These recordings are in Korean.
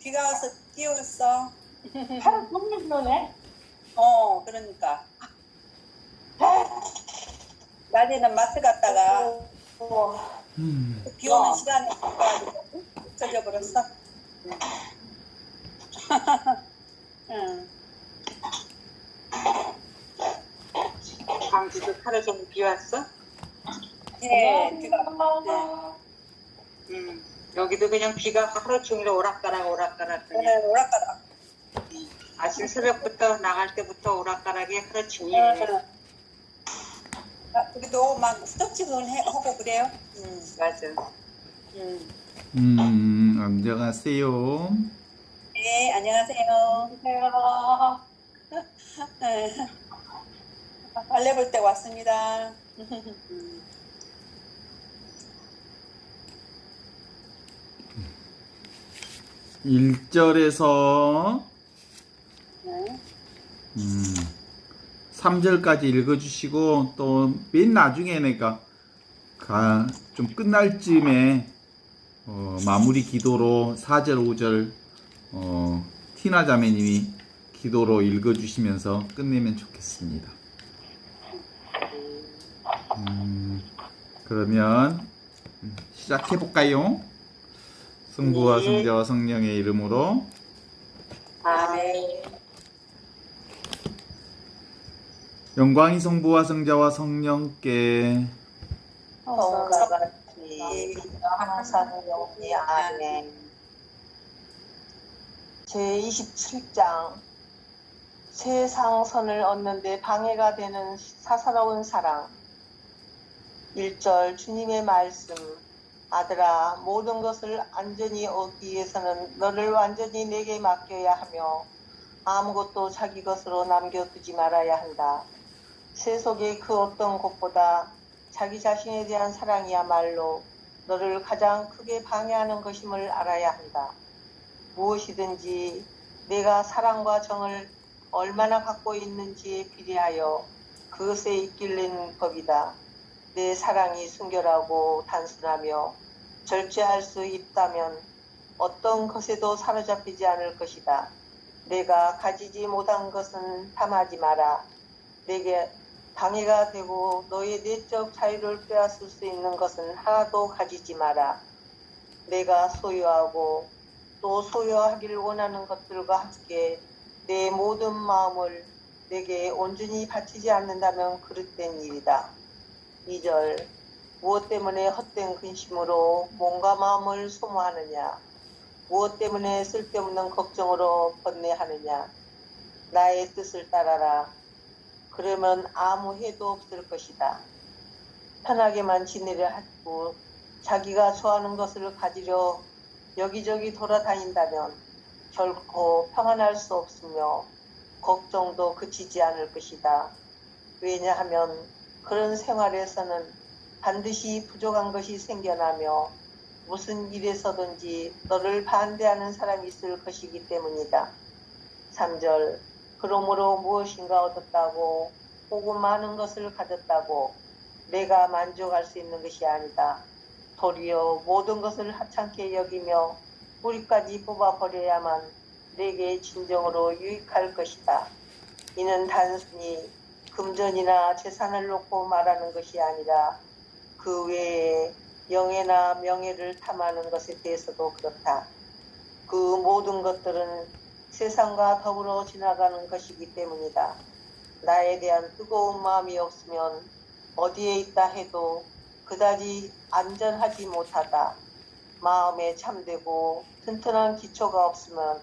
비가 와서 뛰어왔어. 하루 종일 비 오네. 그러니까. 낮에는 마트 갔다가 비 오는 시간에 가가지고 젖어 버렸어. 응. 광주도 하루 종일 비 왔어? 예, 비가 왔네. 여기도 그냥 비가 하루 종일 오락가락 그냥. 네, 오락가락. 아침 새벽부터 나갈 때부터 오락가락이 하루 종일. 우리도 막 스톱칭을 하고 그래요. 맞아. 안녕하세요. 네, 안녕하세요. 안녕하세요. 발레 볼 때 왔습니다. 1절에서 네. 3절까지 읽어주시고 또 맨 나중에 내가 좀 끝날 쯤에 마무리 기도로 4절, 5절 티나 자매님이 기도로 읽어주시면서 끝내면 좋겠습니다. 그러면 시작해 볼까요? 성부와 성자와 성령의 이름으로 아멘. 영광이 성부와 성자와 성령께 성과 같이 항상 영원히 아멘. 제27장 세상선을 얻는데 방해가 되는 사사로운 사랑. 1절 주님의 말씀. 아들아, 모든 것을 안전히 얻기 위해서는 너를 완전히 내게 맡겨야 하며 아무것도 자기 것으로 남겨두지 말아야 한다. 세속의 그 어떤 것보다 자기 자신에 대한 사랑이야말로 너를 가장 크게 방해하는 것임을 알아야 한다. 무엇이든지 내가 사랑과 정을 얼마나 갖고 있는지에 비례하여 그것에 이끌리는 법이다. 내 사랑이 순결하고 단순하며 절제할 수 있다면 어떤 것에도 사로잡히지 않을 것이다. 내가 가지지 못한 것은 탐하지 마라. 내게 방해가 되고 너의 내적 자유를 빼앗을 수 있는 것은 하나도 가지지 마라. 내가 소유하고 또 소유하기를 원하는 것들과 함께 내 모든 마음을 내게 온전히 바치지 않는다면 그릇된 일이다. 2절 무엇 때문에 헛된 근심으로 몸과 마음을 소모하느냐? 무엇 때문에 쓸데없는 걱정으로 번뇌하느냐? 나의 뜻을 따라라. 그러면 아무 해도 없을 것이다. 편하게만 지내려 하고 자기가 좋아하는 것을 가지려 여기저기 돌아다닌다면 결코 평안할 수 없으며 걱정도 그치지 않을 것이다. 왜냐하면 그런 생활에서는 반드시 부족한 것이 생겨나며 무슨 일에서든지 너를 반대하는 사람이 있을 것이기 때문이다. 3절 그러므로 무엇인가 얻었다고 혹은 많은 것을 가졌다고 내가 만족할 수 있는 것이 아니다. 도리어 모든 것을 하찮게 여기며 뿌리까지 뽑아버려야만 내게 진정으로 유익할 것이다. 이는 단순히 금전이나 재산을 놓고 말하는 것이 아니라 그 외에 영예나 명예를 탐하는 것에 대해서도 그렇다. 그 모든 것들은 세상과 더불어 지나가는 것이기 때문이다. 나에 대한 뜨거운 마음이 없으면 어디에 있다 해도 그다지 안전하지 못하다. 마음에 참되고 튼튼한 기초가 없으면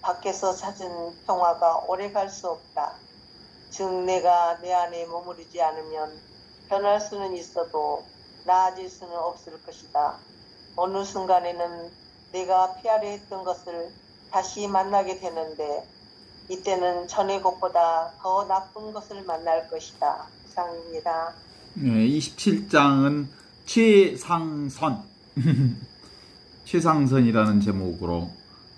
밖에서 찾은 평화가 오래 갈 수 없다. 즉 내가 내 안에 머무르지 않으면 변할 수는 있어도 나아질 수는 없을 것이다. 어느 순간에는 내가 피하려 했던 것을 다시 만나게 되는데 이때는 전의 것보다 더 나쁜 것을 만날 것이다. 이상입니다. 네, 27장은 최상선 최상선이라는 제목으로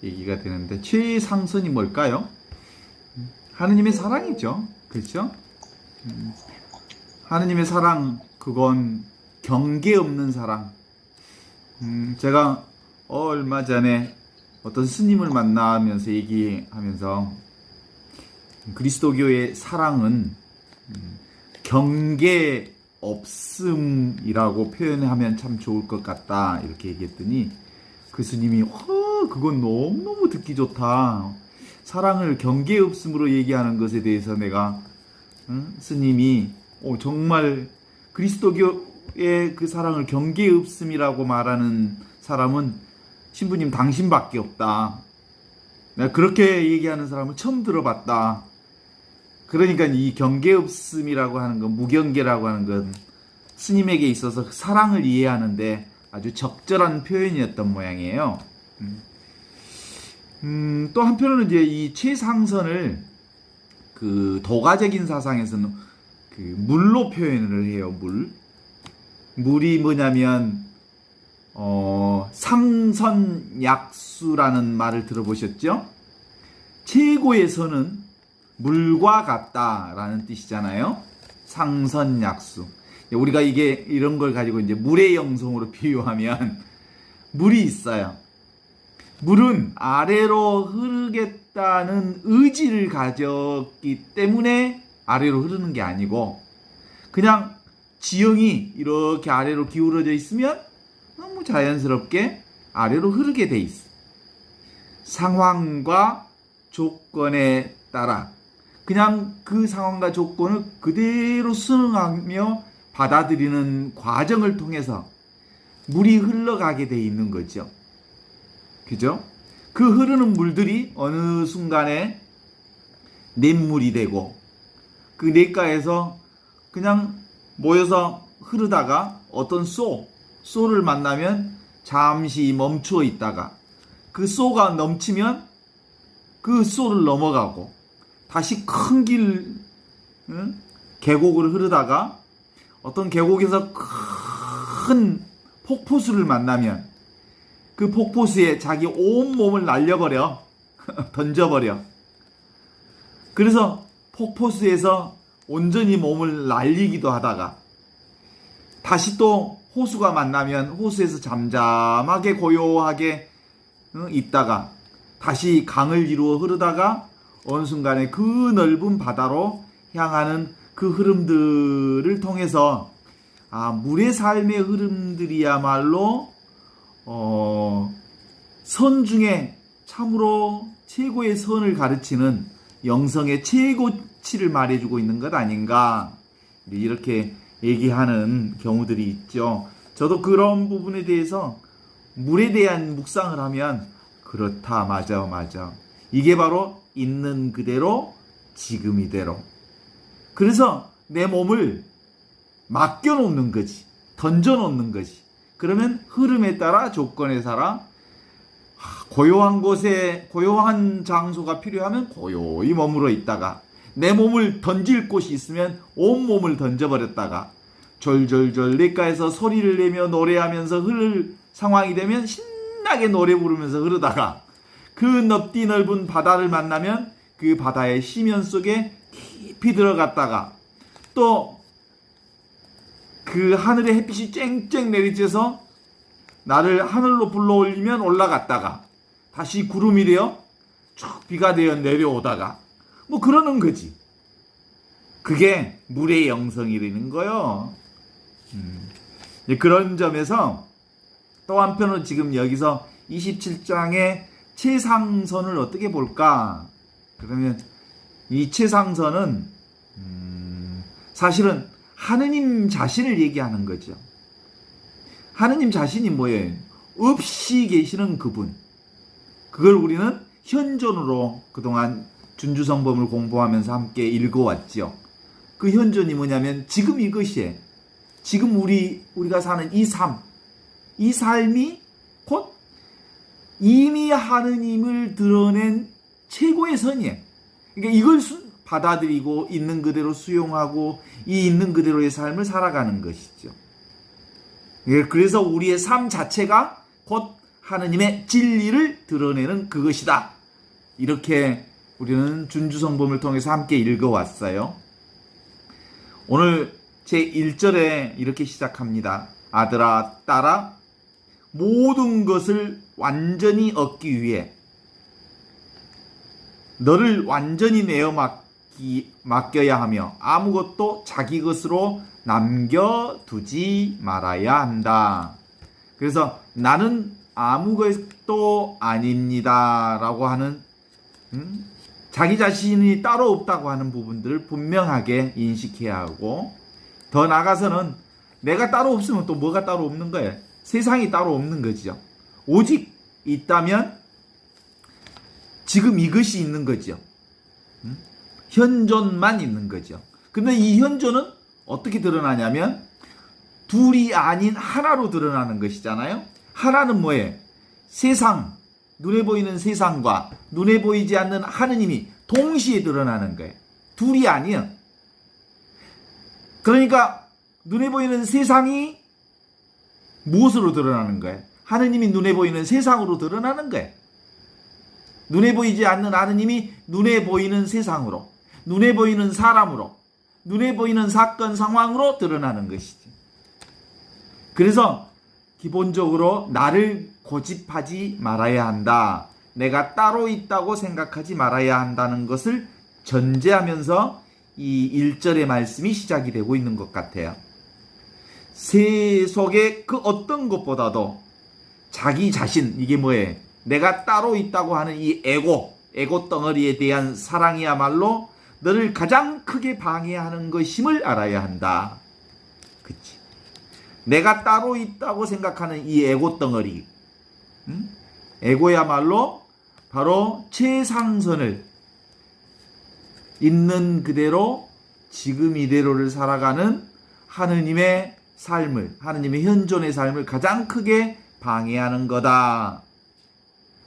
얘기가 되는데 최상선이 뭘까요? 하느님의 사랑이죠. 그렇죠? 하느님의 사랑 그건 경계 없는 사랑. 제가 얼마 전에 어떤 스님을 만나면서 얘기하면서 그리스도교의 사랑은 경계 없음이라고 표현하면 참 좋을 것 같다 이렇게 얘기했더니 그 스님이 그건 너무너무 듣기 좋다. 사랑을 경계 없음으로 얘기하는 것에 대해서 내가 스님이 정말 그리스도교의 그 사랑을 경계 없음이라고 말하는 사람은 신부님 당신밖에 없다. 내가 그렇게 얘기하는 사람은 처음 들어봤다. 그러니까 이 경계 없음이라고 하는 건, 무경계라고 하는 건 스님에게 있어서 사랑을 이해하는데 아주 적절한 표현이었던 모양이에요. 또 한편으로는 이제 이 최상선을 그 도가적인 사상에서는 그 물로 표현을 해요. 물이 뭐냐면 상선약수라는 말을 들어보셨죠? 최고의 선은 물과 같다라는 뜻이잖아요. 상선약수. 우리가 이런 걸 가지고 이제 물의 영성으로 비유하면 물이 있어요. 물은 아래로 흐르겠다는 의지를 가졌기 때문에 아래로 흐르는 게 아니고 그냥 지형이 이렇게 아래로 기울어져 있으면 너무 자연스럽게 아래로 흐르게 돼 있어. 상황과 조건에 따라 그냥 그 상황과 조건을 그대로 수능하며 받아들이는 과정을 통해서 물이 흘러가게 돼 있는 거죠. 그죠? 그 흐르는 물들이 어느 순간에 냇물이 되고 그 냇가에서 그냥 모여서 흐르다가 어떤 쏘를 만나면 잠시 멈추어 있다가 그 쏘가 넘치면 그 쏘를 넘어가고 다시 큰 계곡을 흐르다가 어떤 계곡에서 큰 폭포수를 만나면 그 폭포수에 자기 온 몸을 날려버려 던져버려. 그래서 폭포수에서 온전히 몸을 날리기도 하다가 다시 또 호수가 만나면 호수에서 잠잠하게 고요하게 있다가 다시 강을 이루어 흐르다가 어느 순간에 그 넓은 바다로 향하는 그 흐름들을 통해서 물의 삶의 흐름들이야말로 선 중에 참으로 최고의 선을 가르치는 영성의 최고치를 말해주고 있는 것 아닌가 이렇게 얘기하는 경우들이 있죠. 저도 그런 부분에 대해서 물에 대한 묵상을 하면 그렇다, 맞아. 이게 바로 있는 그대로 지금 이대로. 그래서 내 몸을 맡겨놓는 거지. 던져놓는 거지. 그러면 흐름에 따라 조건에 따라 고요한 곳에 고요한 장소가 필요하면 고요히 머물러 있다가 내 몸을 던질 곳이 있으면 온 몸을 던져버렸다가 졸졸졸 냇가에서 소리를 내며 노래하면서 흐를 상황이 되면 신나게 노래 부르면서 흐르다가 그 넓디 넓은 바다를 만나면 그 바다의 심연 속에 깊이 들어갔다가 또 그 하늘에 햇빛이 쨍쨍 내리쬐서 나를 하늘로 불러올리면 올라갔다가 다시 구름이 되어 쭉 비가 되어 내려오다가 뭐 그러는 거지. 그게 물의 영성이라는 거요. 그런 점에서 또 한편으로 지금 여기서 27장의 최상선을 어떻게 볼까? 그러면 이 최상선은 사실은 하느님 자신을 얘기하는 거죠. 하느님 자신이 뭐예요? 없이 계시는 그분. 그걸 우리는 현존으로 그동안 준주성범을 공부하면서 함께 읽어왔죠. 그 현존이 뭐냐면 지금 이것이에요. 지금 우리가 사는 이 삶이 곧 이미 하느님을 드러낸 최고의 선이에요. 그러니까 이걸 받아들이고 있는 그대로 수용하고 이 있는 그대로의 삶을 살아가는 것이죠. 그래서 우리의 삶 자체가 곧 하느님의 진리를 드러내는 그것이다. 이렇게 우리는 준주성범을 통해서 함께 읽어왔어요. 오늘 제1절에 이렇게 시작합니다. 아들아, 딸아, 모든 것을 완전히 얻기 위해 너를 완전히 내어 맡겨야 하며 아무것도 자기 것으로 남겨두지 말아야 한다. 그래서 나는 아무것도 아닙니다 라고 하는 자기 자신이 따로 없다고 하는 부분들을 분명하게 인식해야 하고, 더 나아가서는 내가 따로 없으면 또 뭐가 따로 없는 거예요? 세상이 따로 없는 거죠. 오직 있다면 지금 이것이 있는 거죠. 현존만 있는 거죠. 근데 이 현존은 어떻게 드러나냐면 둘이 아닌 하나로 드러나는 것이잖아요. 하나는 뭐예요? 세상, 눈에 보이는 세상과 눈에 보이지 않는 하느님이 동시에 드러나는 거예요. 둘이 아니에요. 그러니까 눈에 보이는 세상이 무엇으로 드러나는 거예요? 하느님이 눈에 보이는 세상으로 드러나는 거예요. 눈에 보이지 않는 하느님이 눈에 보이는 세상으로, 눈에 보이는 사람으로, 눈에 보이는 사건 상황으로 드러나는 것이지. 그래서 기본적으로 나를 고집하지 말아야 한다. 내가 따로 있다고 생각하지 말아야 한다는 것을 전제하면서 이 1절의 말씀이 시작이 되고 있는 것 같아요. 세속의 그 어떤 것보다도 자기 자신, 이게 뭐예요? 내가 따로 있다고 하는 이 에고 덩어리에 대한 사랑이야말로 너를 가장 크게 방해하는 것임을 알아야 한다. 그치? 내가 따로 있다고 생각하는 이 에고 덩어리, 에고야말로 바로 최상선을 있는 그대로 지금 이대로를 살아가는 하느님의 삶을, 하느님의 현존의 삶을 가장 크게 방해하는 거다.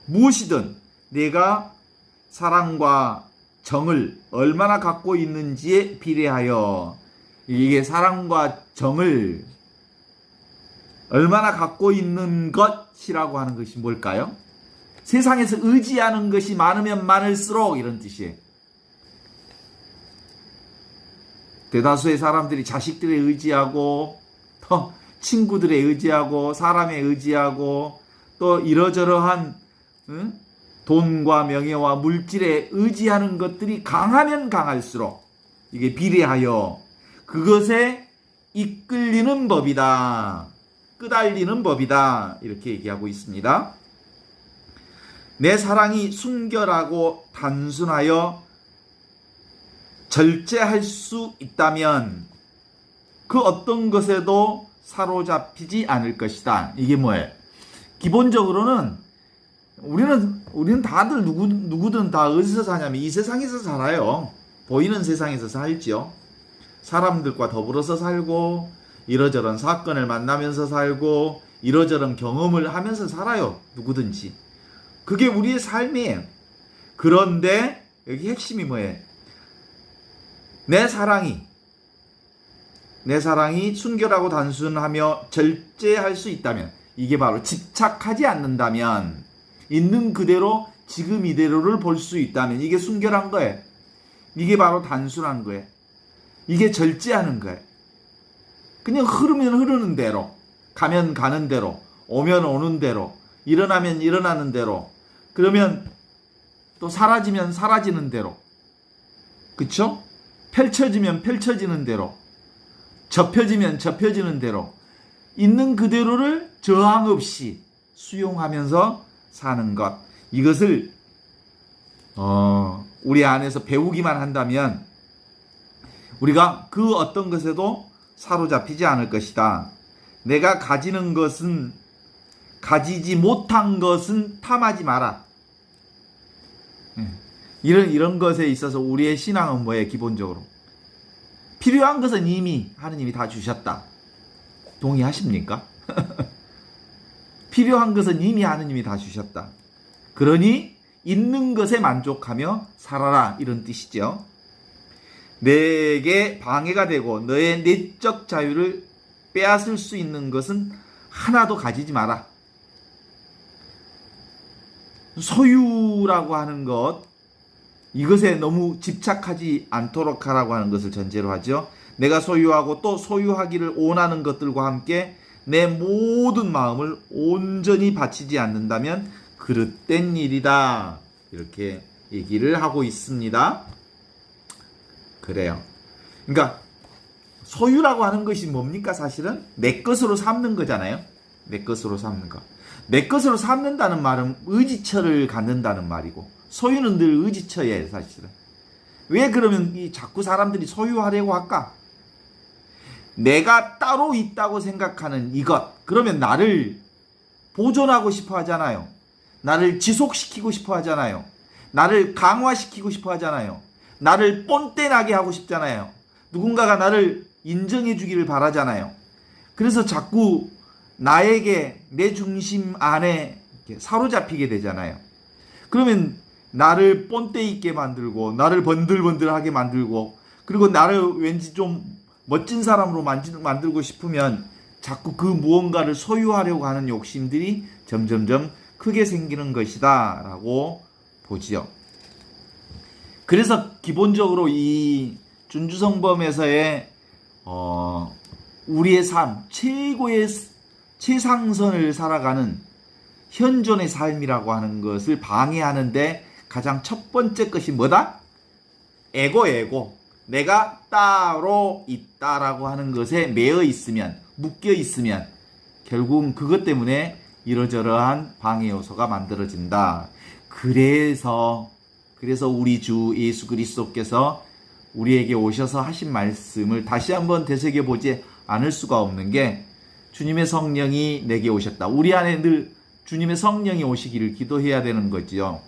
무엇이든 내가 사랑과 정을 얼마나 갖고 있는지에 비례하여, 이게 사랑과 정을 얼마나 갖고 있는 것이라고 하는 것이 뭘까요? 세상에서 의지하는 것이 많으면 많을수록 이런 뜻이에요. 대다수의 사람들이 자식들에 의지하고, 또 친구들에 의지하고, 사람에 의지하고, 또 이러저러한 돈과 명예와 물질에 의지하는 것들이 강하면 강할수록 이게 비례하여 그것에 이끌리는 법이다. 끄달리는 법이다. 이렇게 얘기하고 있습니다. 내 사랑이 순결하고 단순하여 절제할 수 있다면 그 어떤 것에도 사로잡히지 않을 것이다. 이게 뭐예요? 기본적으로는 우리는 다들 누구든 다 어디서 사냐면 이 세상에서 살아요. 보이는 세상에서 살죠. 사람들과 더불어서 살고 이러저런 사건을 만나면서 살고 이러저런 경험을 하면서 살아요. 누구든지. 그게 우리의 삶이에요. 그런데 여기 핵심이 뭐예요? 내 사랑이 순결하고 단순하며 절제할 수 있다면, 이게 바로 집착하지 않는다면, 있는 그대로 지금 이대로를 볼 수 있다면 이게 순결한 거예요. 이게 바로 단순한 거예요. 이게 절제하는 거예요. 그냥 흐르면 흐르는 대로, 가면 가는 대로, 오면 오는 대로, 일어나면 일어나는 대로, 그러면 또 사라지면 사라지는 대로, 그쵸? 펼쳐지면 펼쳐지는 대로, 접혀지면 접혀지는 대로, 있는 그대로를 저항 없이 수용하면서 사는 것, 이것을 우리 안에서 배우기만 한다면 우리가 그 어떤 것에도 사로잡히지 않을 것이다. 내가 가지는 것은, 가지지 못한 것은 탐하지 마라. 이런 것에 있어서 우리의 신앙은 뭐예요? 기본적으로 필요한 것은 이미 하느님이 다 주셨다. 동의하십니까? 필요한 것은 이미 하느님이 다 주셨다. 그러니 있는 것에 만족하며 살아라, 이런 뜻이죠. 내게 방해가 되고 너의 내적 자유를 빼앗을 수 있는 것은 하나도 가지지 마라. 소유라고 하는 것, 이것에 너무 집착하지 않도록 하라고 하는 것을 전제로 하죠. 내가 소유하고 또 소유하기를 원하는 것들과 함께 내 모든 마음을 온전히 바치지 않는다면 그릇된 일이다. 이렇게 얘기를 하고 있습니다. 그래요. 그러니까 소유라고 하는 것이 뭡니까? 사실은 내 것으로 삼는 거잖아요. 내 것으로 삼는 거. 내 것으로 삼는다는 말은 의지처를 갖는다는 말이고, 소유는 늘 의지처예요, 사실은. 왜 그러면 자꾸 사람들이 소유하려고 할까? 내가 따로 있다고 생각하는 이것, 그러면 나를 보존하고 싶어 하잖아요. 나를 지속시키고 싶어 하잖아요. 나를 강화시키고 싶어 하잖아요. 나를 뽐때 나게 하고 싶잖아요. 누군가가 나를 인정해 주기를 바라잖아요. 그래서 자꾸 나에게, 내 중심 안에 사로잡히게 되잖아요. 그러면 나를 뽐때 있게 만들고, 나를 번들번들하게 만들고, 그리고 나를 왠지 좀 멋진 사람으로 만들고 싶으면 자꾸 그 무언가를 소유하려고 하는 욕심들이 점점점 크게 생기는 것이다 라고 보지요. 그래서 기본적으로 이 준주성범에서의 우리의 삶, 최고의 최상선을 살아가는 현존의 삶이라고 하는 것을 방해하는데 가장 첫 번째 것이 뭐다? 에고. 내가 따로 있다라고 하는 것에 매여 있으면, 묶여 있으면 결국은 그것 때문에 이러저러한 방해 요소가 만들어진다. 그래서 우리 주 예수 그리스도께서 우리에게 오셔서 하신 말씀을 다시 한번 되새겨보지 않을 수가 없는 게, 주님의 성령이 내게 오셨다. 우리 안에 늘 주님의 성령이 오시기를 기도해야 되는 거지요.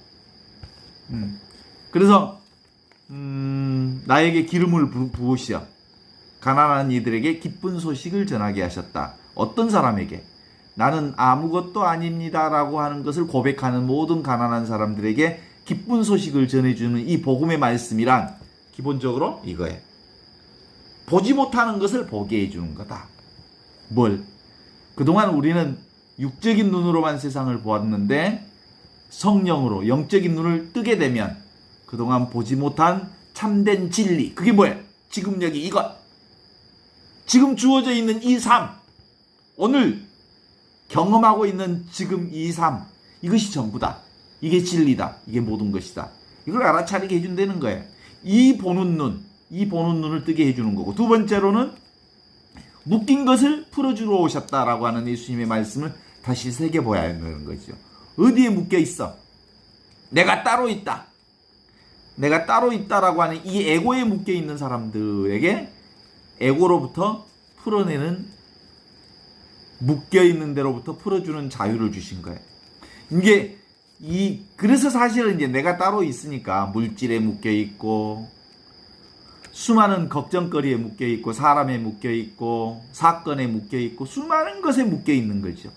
그래서 나에게 기름을 부으시어 가난한 이들에게 기쁜 소식을 전하게 하셨다. 어떤 사람에게? 나는 아무것도 아닙니다라고 하는 것을 고백하는 모든 가난한 사람들에게 기쁜 소식을 전해주는 이 복음의 말씀이란 기본적으로 이거예요. 보지 못하는 것을 보게 해주는 거다. 뭘? 그동안 우리는 육적인 눈으로만 세상을 보았는데 성령으로 영적인 눈을 뜨게 되면 그동안 보지 못한 참된 진리, 그게 뭐예요? 지금 여기 이것, 지금 주어져 있는 이 삶, 오늘 경험하고 있는 지금 이 삶, 이것이 전부다. 이게 진리다. 이게 모든 것이다. 이걸 알아차리게 해준다는 거예요. 이 보는 눈을 뜨게 해주는 거고, 두 번째로는 묶인 것을 풀어주러 오셨다라고 하는 예수님의 말씀을 다시 새겨봐야 하는 거죠. 어디에 묶여 있어? 내가 따로 있다. 내가 따로 있다라고 하는 이 에고에 묶여 있는 사람들에게 에고로부터 풀어내는, 묶여 있는 데로부터 풀어주는 자유를 주신 거예요. 이게 그래서 사실은 이제 내가 따로 있으니까 물질에 묶여 있고, 수많은 걱정거리에 묶여 있고, 사람에 묶여 있고, 사건에 묶여 있고, 수많은 것에 묶여 있는 거죠.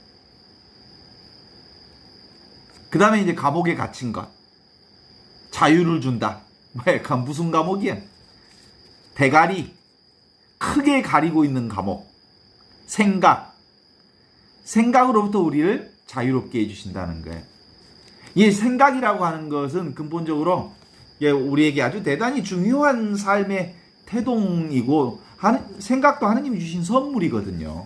그 다음에 이제 감옥에 갇힌 것. 자유를 준다. 무슨 감옥이야? 대가리. 크게 가리고 있는 감옥. 생각으로부터 우리를 자유롭게 해주신다는 거예요. 이 생각이라고 하는 것은 근본적으로 우리에게 아주 대단히 중요한 삶의 태동이고, 생각도 하나님이 주신 선물이거든요.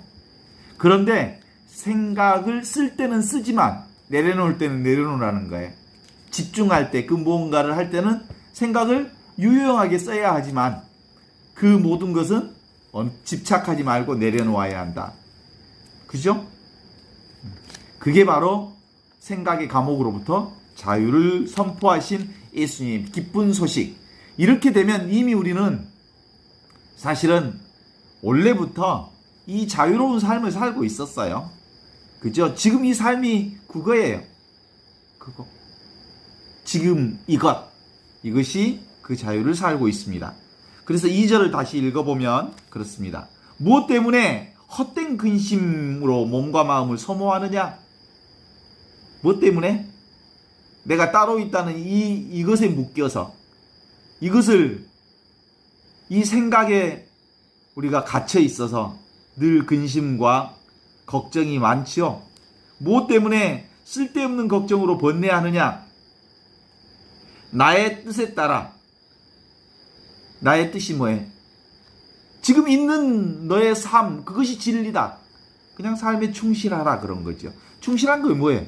그런데 생각을 쓸 때는 쓰지만 내려놓을 때는 내려놓으라는 거예요. 집중할 때, 그 무언가를 할 때는 생각을 유용하게 써야 하지만 그 모든 것은 집착하지 말고 내려놓아야 한다. 그죠? 그게 바로 생각의 감옥으로부터 자유를 선포하신 예수님, 기쁜 소식. 이렇게 되면 이미 우리는 사실은 원래부터 이 자유로운 삶을 살고 있었어요. 그죠? 지금 이 삶이 그거예요. 그거. 지금 이것이 그 자유를 살고 있습니다. 그래서 2절을 다시 읽어보면 그렇습니다. 무엇 때문에 헛된 근심으로 몸과 마음을 소모하느냐? 무엇 때문에? 내가 따로 있다는 이것에 묶여서, 이 생각에 우리가 갇혀 있어서 늘 근심과 걱정이 많지요. 무엇 때문에 쓸데없는 걱정으로 번뇌하느냐? 나의 뜻에 따라. 나의 뜻이 뭐예요? 지금 있는 너의 삶, 그것이 진리다. 그냥 삶에 충실하라, 그런 거죠. 충실한 거 뭐예요?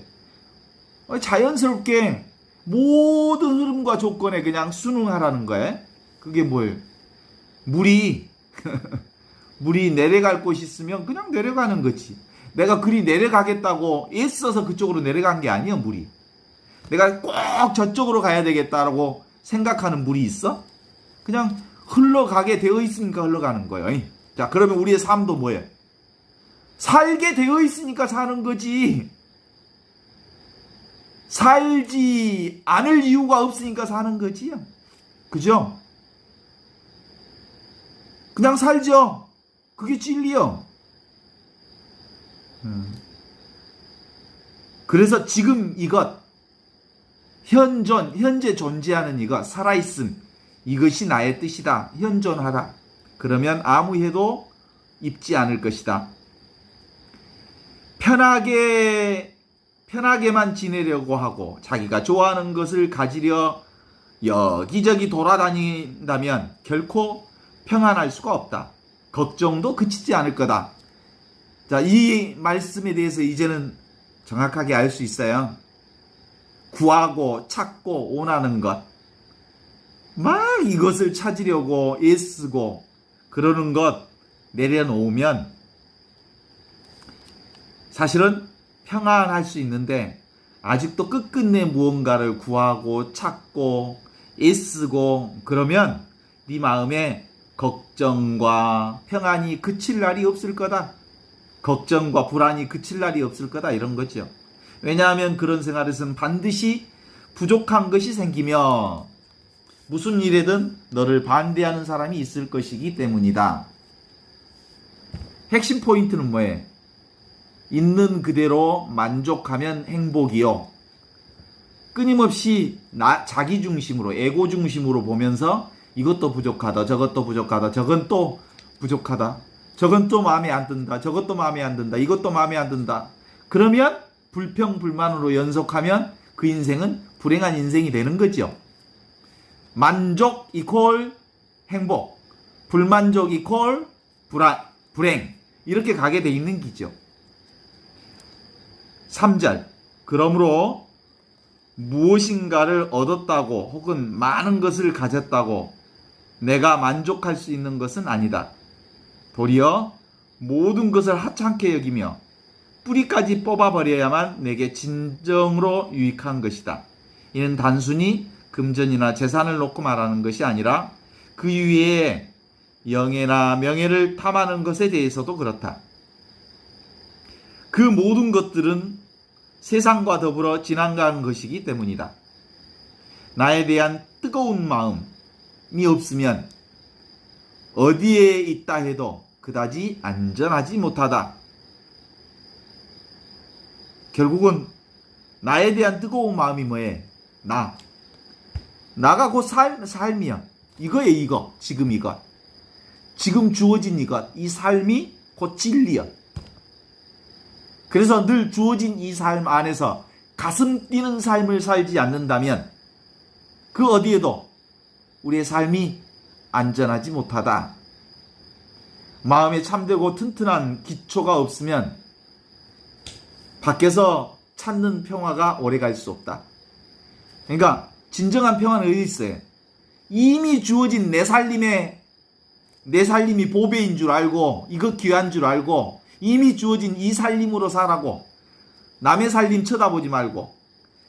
자연스럽게 모든 흐름과 조건에 그냥 순응하라는 거예요. 그게 뭐예요? 물이 물이 내려갈 곳이 있으면 그냥 내려가는 거지. 내가 그리 내려가겠다고 애써서 그쪽으로 내려간 게 아니야, 물이. 내가 꼭 저쪽으로 가야 되겠다라고 생각하는 물이 있어? 그냥 흘러가게 되어 있으니까 흘러가는 거예요. 자, 그러면 우리의 삶도 뭐예요? 살게 되어 있으니까 사는 거지. 살지 않을 이유가 없으니까 사는 거지. 그죠? 그냥 살죠. 그게 진리요. 그래서 지금 이것, 현재 존재하는 이것, 살아있음, 이것이 나의 뜻이다. 현존하라. 그러면 아무 해도 입지 않을 것이다. 편하게만 지내려고 하고 자기가 좋아하는 것을 가지려 여기저기 돌아다닌다면 결코 평안할 수가 없다. 걱정도 그치지 않을 거다. 자, 이 말씀에 대해서 이제는 정확하게 알 수 있어요. 구하고 찾고 원하는 것, 막 이것을 찾으려고 애쓰고 그러는 것 내려놓으면 사실은 평안할 수 있는데, 아직도 끝끝내 무언가를 구하고 찾고 애쓰고 그러면 네 마음에 걱정과 평안이 그칠 날이 없을 거다. 걱정과 불안이 그칠 날이 없을 거다, 이런 거죠. 왜냐하면 그런 생활에서는 반드시 부족한 것이 생기며 무슨 일에든 너를 반대하는 사람이 있을 것이기 때문이다. 핵심 포인트는 뭐예요? 있는 그대로 만족하면 행복이요. 끊임없이 자기 중심으로, 에고 중심으로 보면서 이것도 부족하다, 저것도 부족하다, 저건 또 부족하다, 저건 또 마음에 안 든다, 저것도 마음에 안 든다, 이것도 마음에 안 든다. 그러면 불평불만으로 연속하면 그 인생은 불행한 인생이 되는 거죠. 만족 이퀄 행복, 불만족 이퀄 불행, 이렇게 가게 돼 있는 기죠. 3절, 그러므로 무엇인가를 얻었다고 혹은 많은 것을 가졌다고 내가 만족할 수 있는 것은 아니다. 도리어 모든 것을 하찮게 여기며 뿌리까지 뽑아버려야만 내게 진정으로 유익한 것이다. 이는 단순히 금전이나 재산을 놓고 말하는 것이 아니라 그 위에 영예나 명예를 탐하는 것에 대해서도 그렇다. 그 모든 것들은 세상과 더불어 지나가는 것이기 때문이다. 나에 대한 뜨거운 마음이 없으면 어디에 있다 해도 그다지 안전하지 못하다. 결국은 나에 대한 뜨거운 마음이 뭐예요? 나가 곧 삶이야. 이거예요, 이거. 지금 이것. 지금 주어진 이것. 이 삶이 곧 진리야. 그래서 늘 주어진 이 삶 안에서 가슴 뛰는 삶을 살지 않는다면 그 어디에도 우리의 삶이 안전하지 못하다. 마음에 참되고 튼튼한 기초가 없으면 밖에서 찾는 평화가 오래 갈 수 없다. 그러니까 진정한 평화는 어디 있어요? 이미 주어진 내 삶이 보배인 줄 알고, 이거 귀한 줄 알고, 이미 주어진 이 살림으로 살라고, 남의 살림 쳐다보지 말고,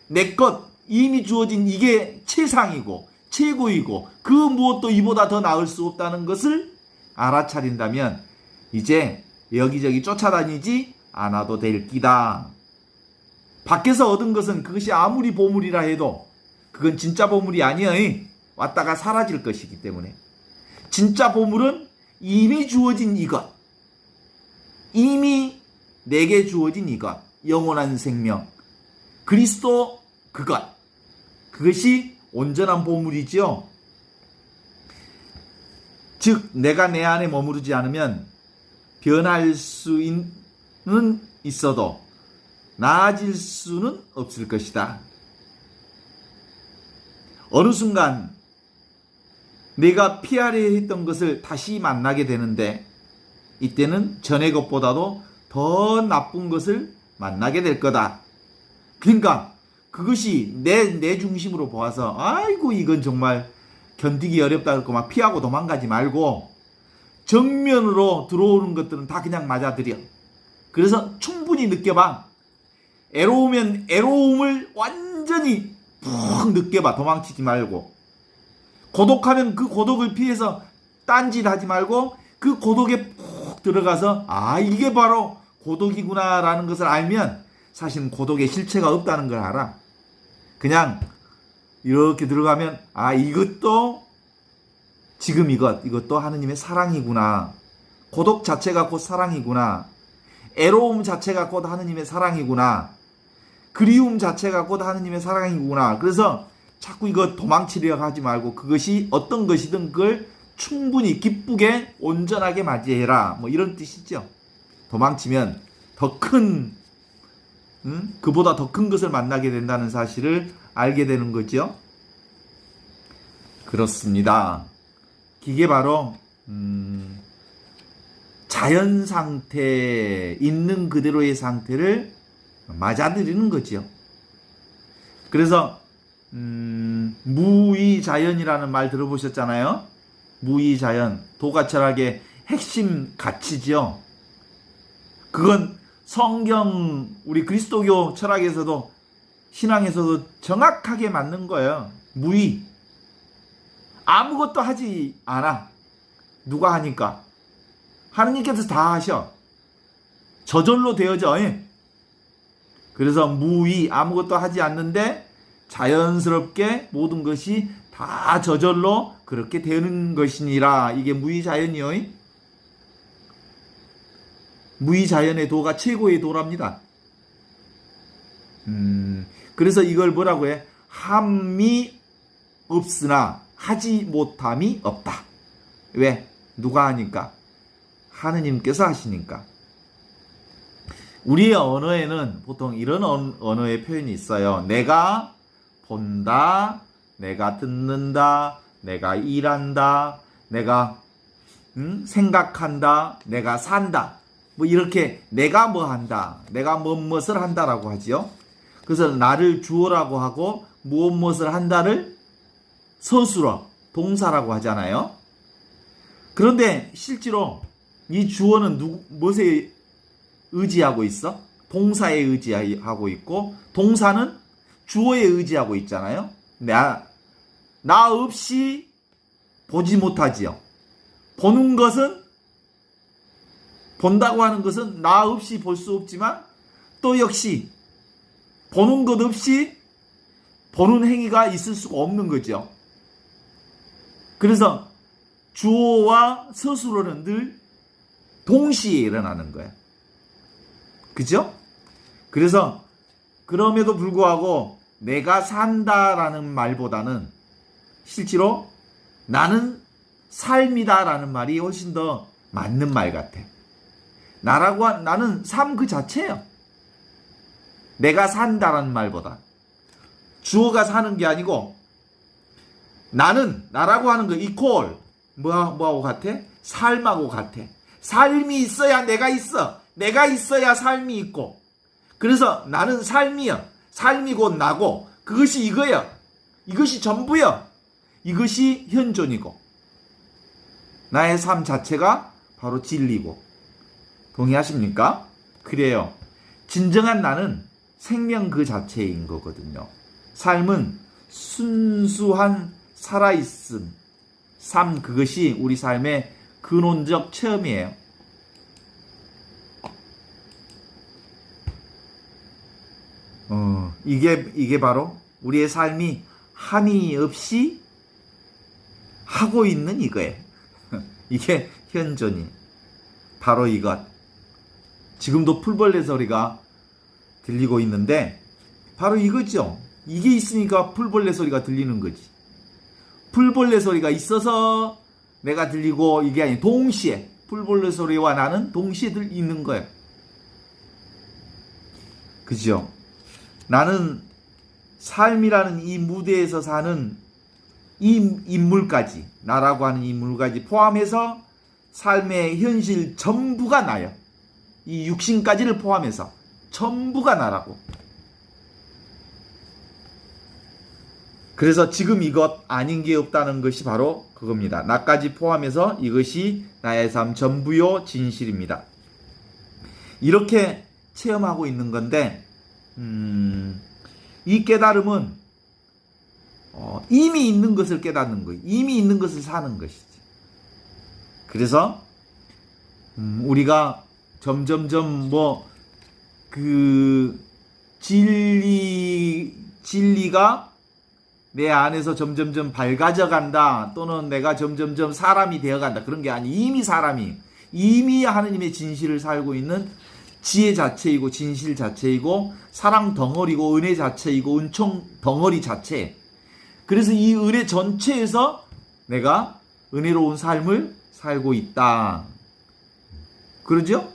내 것 이미 주어진 이게 최상이고 최고이고 그 무엇도 이보다 더 나을 수 없다는 것을 알아차린다면 이제 여기저기 쫓아다니지 않아도 될 끼다. 밖에서 얻은 것은 그것이 아무리 보물이라 해도 그건 진짜 보물이 아니야. 왔다가 사라질 것이기 때문에 진짜 보물은 이미 주어진 이것, 이미 내게 주어진 이것, 영원한 생명, 그리스도 그것이 온전한 보물이죠. 즉 내가 내 안에 머무르지 않으면 변할 수는 있어도 나아질 수는 없을 것이다. 어느 순간 내가 피하려 했던 것을 다시 만나게 되는데 이때는 전의 것보다도 더 나쁜 것을 만나게 될 거다. 그러니까 그것이 내 중심으로 보아서 아이고 이건 정말 견디기 어렵다 그러고 막 피하고 도망가지 말고 정면으로 들어오는 것들은 다 그냥 맞아들여. 그래서 충분히 느껴봐. 애로우면 애로움을 완전히 푹 느껴봐. 도망치지 말고. 고독하면 그 고독을 피해서 딴짓하지 말고 그 고독에 푹 들어가서 아 이게 바로 고독이구나 라는 것을 알면 사실은 고독의 실체가 없다는 걸 알아. 그냥 이렇게 들어가면 아 이것도 지금 이것도 하느님의 사랑이구나. 고독 자체가 곧 사랑이구나. 애로움 자체가 곧 하느님의 사랑이구나. 그리움 자체가 곧 하느님의 사랑이구나. 그래서 자꾸 이거 도망치려고 하지 말고 그것이 어떤 것이든 그걸 충분히 기쁘게 온전하게 맞이해라. 뭐 이런 뜻이죠. 도망치면 더 큰, 그보다 더 큰 것을 만나게 된다는 사실을 알게 되는 거죠. 그렇습니다. 이게 바로 자연 상태, 있는 그대로의 상태를 맞아들이는 거지요. 그래서 무의자연이라는 말 들어보셨잖아요. 무의자연, 도가철학의 핵심 가치죠. 그건 성경, 우리 그리스도교 철학에서도 신앙에서도 정확하게 맞는 거예요. 무의. 아무것도 하지 않아. 누가 하니까? 하느님께서 다 하셔. 저절로 되어져. 그래서 무의, 아무것도 하지 않는데 자연스럽게 모든 것이 다 저절로 그렇게 되는 것이니라. 이게 무의자연이요. 무의자연의 도가 최고의 도랍니다. 그래서 이걸 뭐라고 해? 함이 없으나 하지 못함이 없다. 왜? 누가 하니까? 하느님께서 하시니까. 우리의 언어에는 보통 이런 언어의 표현이 있어요. 내가 본다, 내가 듣는다, 내가 일한다, 내가 생각한다, 내가 산다. 뭐 이렇게 내가 뭐 한다, 내가 무엇을 한다라고 하지요. 그래서 나를 주어라고 하고 무엇을 한다를 서술어, 동사라고 하잖아요. 그런데 실제로 이 주어는 무엇에 의지하고 있어? 동사에 의지하고 있고 동사는 주어에 의지하고 있잖아요. 나 없이 보지 못하지요. 보는 것은, 본다고 하는 것은 나 없이 볼 수 없지만 또 역시 보는 것 없이 보는 행위가 있을 수가 없는 거죠. 그래서 주어와 서술어는 늘 동시에 일어나는 거예요. 그죠? 그래서 그럼에도 불구하고 내가 산다라는 말보다는 실제로 나는 삶이다라는 말이 훨씬 더 맞는 말 같아. 나는 삶 그 자체예요. 내가 산다라는 말보다. 주어가 사는 게 아니고 나는, 나라고 하는 거 이퀄 뭐하고 같아? 삶하고 같아. 삶이 있어야 내가 있어. 내가 있어야 삶이 있고. 그래서 나는 삶이야. 삶이 곧 나고 그것이 이거야. 이것이 전부야. 이것이 현존이고 나의 삶 자체가 바로 진리고. 동의하십니까? 그래요. 진정한 나는 생명 그 자체인 거거든요. 삶은 순수한 살아있음, 삶 그것이 우리 삶의 근원적 체험이에요. 이게 바로 우리의 삶이 함이 없이 하고 있는 이거예요. 이게 현존이 바로 이것. 지금도 풀벌레 소리가 들리고 있는데 바로 이거죠. 이게 있으니까 풀벌레 소리가 들리는 거지. 풀벌레 소리가 있어서 내가 들리고 이게 아니 동시에 풀벌레 소리와 나는 동시에 있는 거예요. 그죠? 나는 삶이라는 이 무대에서 사는 이 인물까지, 나라고 하는 인물까지 포함해서 삶의 현실 전부가 나요. 이 육신까지를 포함해서 전부가 나라고. 그래서 지금 이것 아닌 게 없다는 것이 바로 그겁니다. 나까지 포함해서 이것이 나의 삶 전부요 진실입니다. 이렇게 체험하고 있는 건데 이 깨달음은 이미 있는 것을 깨닫는 거예요. 이미 있는 것을 사는 것이지. 그래서 우리가 점점점 진리가 내 안에서 점점점 밝아져 간다, 또는 내가 점점점 사람이 되어 간다, 그런 게 아니, 이미 하느님의 진실을 살고 있는 지혜 자체이고 진실 자체이고 사랑 덩어리고 은혜 자체이고 은총 덩어리 자체. 그래서 이 은혜 전체에서 내가 은혜로운 삶을 살고 있다. 그러죠?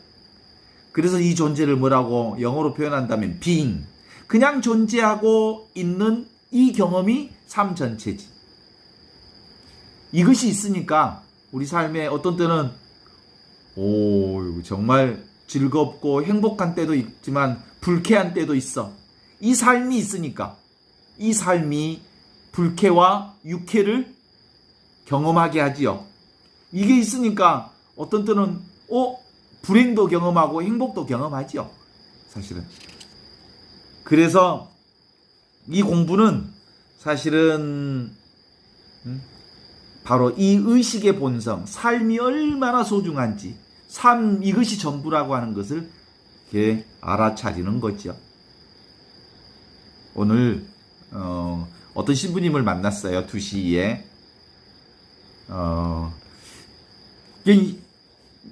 그래서 이 존재를 뭐라고 영어로 표현한다면 being. 그냥 존재하고 있는 이 경험이 삶 전체지. 이것이 있으니까 우리 삶에 어떤 때는 정말 즐겁고 행복한 때도 있지만 불쾌한 때도 있어. 이 삶이 있으니까 이 삶이 불쾌와 유쾌를 경험하게 하지요. 이게 있으니까 어떤 때는 불행도 경험하고 행복도 경험하지요. 사실은. 그래서 이 공부는 사실은 바로 이 의식의 본성, 삶이 얼마나 소중한지, 삶 이것이 전부라고 하는 것을 이렇게 알아차리는 거죠. 오늘 어떤 신부님을 만났어요. 2시에.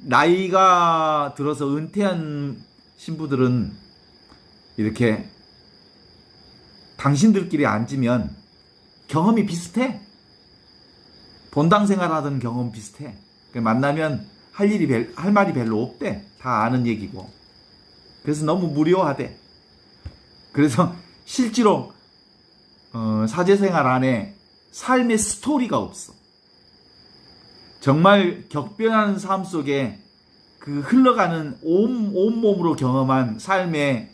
나이가 들어서 은퇴한 신부들은 이렇게 당신들끼리 앉으면 경험이 비슷해. 본당 생활하던 경험 비슷해. 만나면 할 말이 별로 없대. 다 아는 얘기고. 그래서 너무 무료하대. 그래서 실제로 사제생활 안에 삶의 스토리가 없어. 정말 격변하는 삶 속에 그 흘러가는 온몸으로 경험한 삶의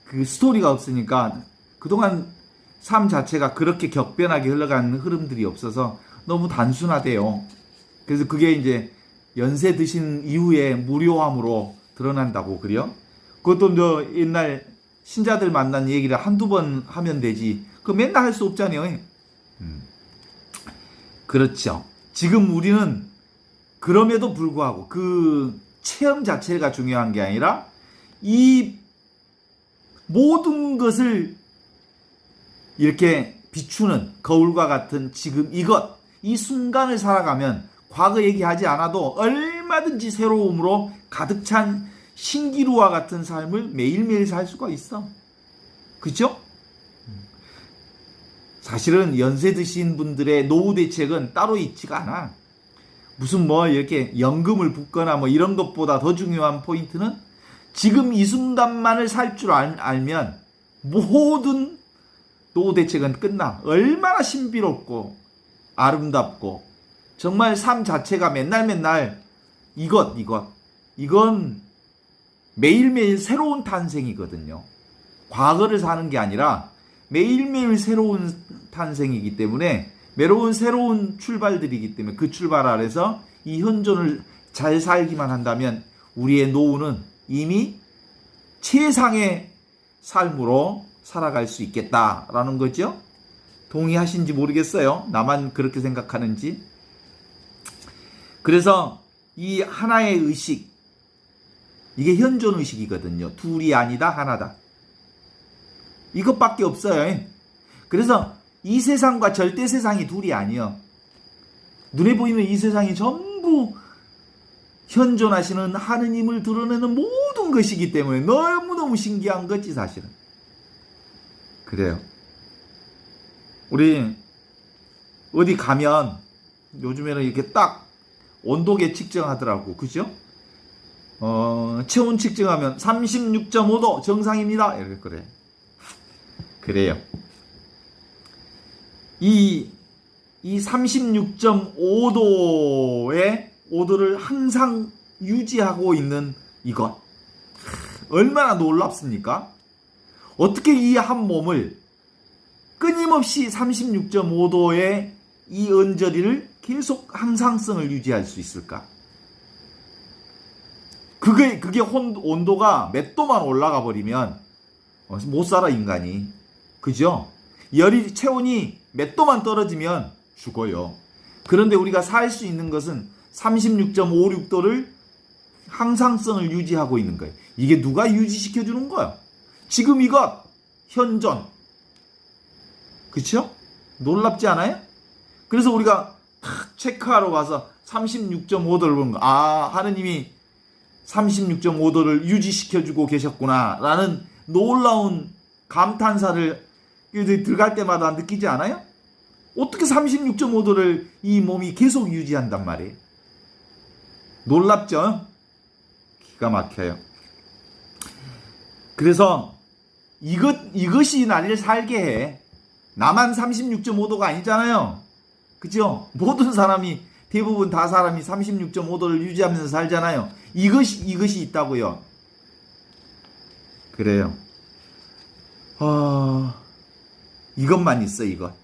그 스토리가 없으니까 그동안 삶 자체가 그렇게 격변하게 흘러가는 흐름들이 없어서 너무 단순하대요. 그래서 그게 이제 연세 드신 이후에 무료함으로 드러난다고 그래요. 그것도 옛날 신자들 만난 얘기를 한두 번 하면 되지. 그거 맨날 할 수 없잖아요. 그렇죠. 지금 우리는 그럼에도 불구하고 그 체험 자체가 중요한 게 아니라 이 모든 것을 이렇게 비추는 거울과 같은 지금 이 순간을 살아가면 과거 얘기하지 않아도 얼마든지 새로움으로 가득 찬 신기루와 같은 삶을 매일매일 살 수가 있어. 그죠? 사실은 연세 드신 분들의 노후 대책은 따로 있지가 않아. 무슨 이렇게 연금을 붓거나 이런 것보다 더 중요한 포인트는 지금 이 순간만을 살 줄 알면 모든 노후 대책은 끝나. 얼마나 신비롭고 아름답고 정말 삶 자체가 맨날 이건 매일매일 새로운 탄생이거든요. 과거를 사는 게 아니라 매일매일 새로운 탄생이기 때문에 새로운 출발들이기 때문에 그 출발 아래서 이 현존을 잘 살기만 한다면 우리의 노후는 이미 최상의 삶으로 살아갈 수 있겠다라는 거죠. 동의하신지 모르겠어요. 나만 그렇게 생각하는지. 그래서 이 하나의 의식, 이게 현존 의식이거든요. 둘이 아니다, 하나다. 이것밖에 없어요. 그래서 이 세상과 절대 세상이 둘이 아니에요. 눈에 보이는 이 세상이 전부 현존하시는 하느님을 드러내는 모든 것이기 때문에 너무너무 신기한 거지, 사실은. 그래요. 우리 어디 가면 요즘에는 이렇게 딱 온도계 측정하더라고. 그죠? 체온 측정하면 36.5도 정상입니다. 이렇게 그래. 그래요. 이 36.5도의 오도를 항상 유지하고 있는 이것. 얼마나 놀랍습니까? 어떻게 이 한 몸을 끊임없이 36.5도의 이 언저리를 계속 항상성을 유지할 수 있을까? 그게 온도가 몇 도만 올라가 버리면 못 살아, 인간이. 그죠? 체온이 몇 도만 떨어지면 죽어요. 그런데 우리가 살 수 있는 것은 36.56도를 항상성을 유지하고 있는 거예요. 이게 누가 유지시켜 주는 거야? 지금 이것 현존. 그쵸? 놀랍지 않아요? 그래서 우리가 탁 체크하러 가서 36.5도를 보는 거. 아, 하느님이 36.5도를 유지시켜주고 계셨구나 라는 놀라운 감탄사를 들어갈 때마다 느끼지 않아요? 어떻게 36.5도를 이 몸이 계속 유지한단 말이에요? 놀랍죠? 기가 막혀요. 그래서 이것이 나를 살게 해. 나만 36.5도가 아니잖아요. 그죠? 모든 사람이, 대부분 다 사람이 36.5도를 유지하면서 살잖아요. 이것이 있다고요. 그래요. 이것만 있어, 이것.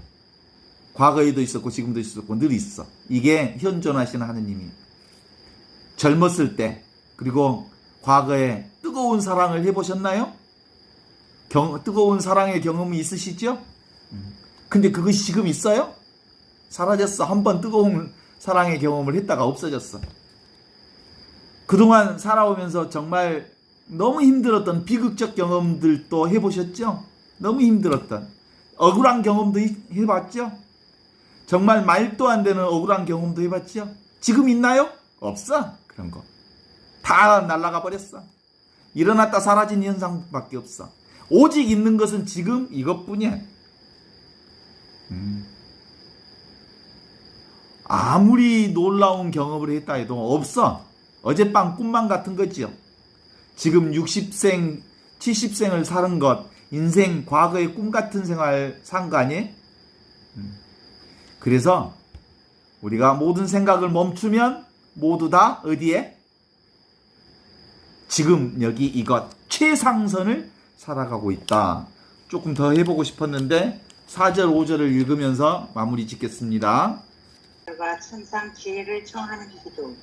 과거에도 있었고, 지금도 있었고, 늘 있어. 이게 현존하시는 하느님이. 젊었을 때, 그리고 과거에 뜨거운 사랑을 해보셨나요? 뜨거운 사랑의 경험이 있으시죠? 근데 그것이 지금 있어요? 사라졌어. 한번 뜨거운 사랑의 경험을 했다가 없어졌어. 그동안 살아오면서 정말 너무 힘들었던 비극적 경험들도 해보셨죠? 너무 힘들었던 억울한 경험도 해봤죠? 정말 말도 안 되는 억울한 경험도 해봤죠? 지금 있나요? 없어. 그런 거 다 날아가 버렸어. 일어났다 사라진 현상밖에 없어. 오직 있는 것은 지금 이것뿐이야. 아무리 놀라운 경험을 했다 해도 없어. 어젯밤 꿈만 같은 거지요. 지금 60생, 70생을 사는 것, 인생, 과거의 꿈 같은 생활 산 거 아니에요? 그래서 우리가 모든 생각을 멈추면 모두 다 어디에? 지금 여기 이것 최상선을 살아가고 있다. 조금 더 해보고 싶었는데 4절 5절을 읽으면서 마무리 짓겠습니다. 가 천상 지혜를 청하는 기도.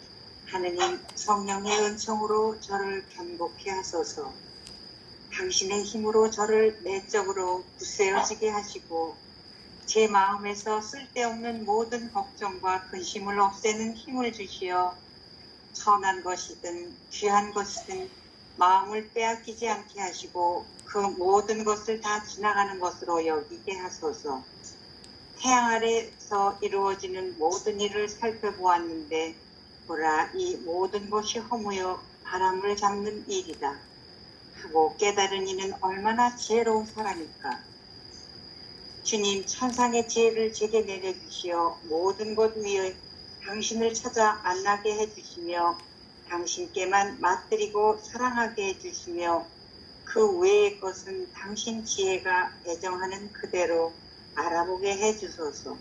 하느님 성령의 은총으로 저를 견고케 하소서. 당신의 힘으로 저를 내적으로 굳세어지게 하시고 제 마음에서 쓸데없는 모든 걱정과 근심을 없애는 힘을 주시어 선한 것이든 귀한 것이든 마음을 빼앗기지 않게 하시고 그 모든 것을 다 지나가는 것으로 여기게 하소서. 태양 아래서 이루어지는 모든 일을 살펴보았는데 보라, 이 모든 것이 허무여 바람을 잡는 일이다 하고 깨달은 이는 얼마나 지혜로운 사람일까. 주님, 천상의 지혜를 제게 내려주시어 모든 것 위에 당신을 찾아 만나게 해주시며 당신께만 맞들이고 사랑하게 해주시며 그 외의 것은 당신 지혜가 배정하는 그대로 알아보게 해주소서.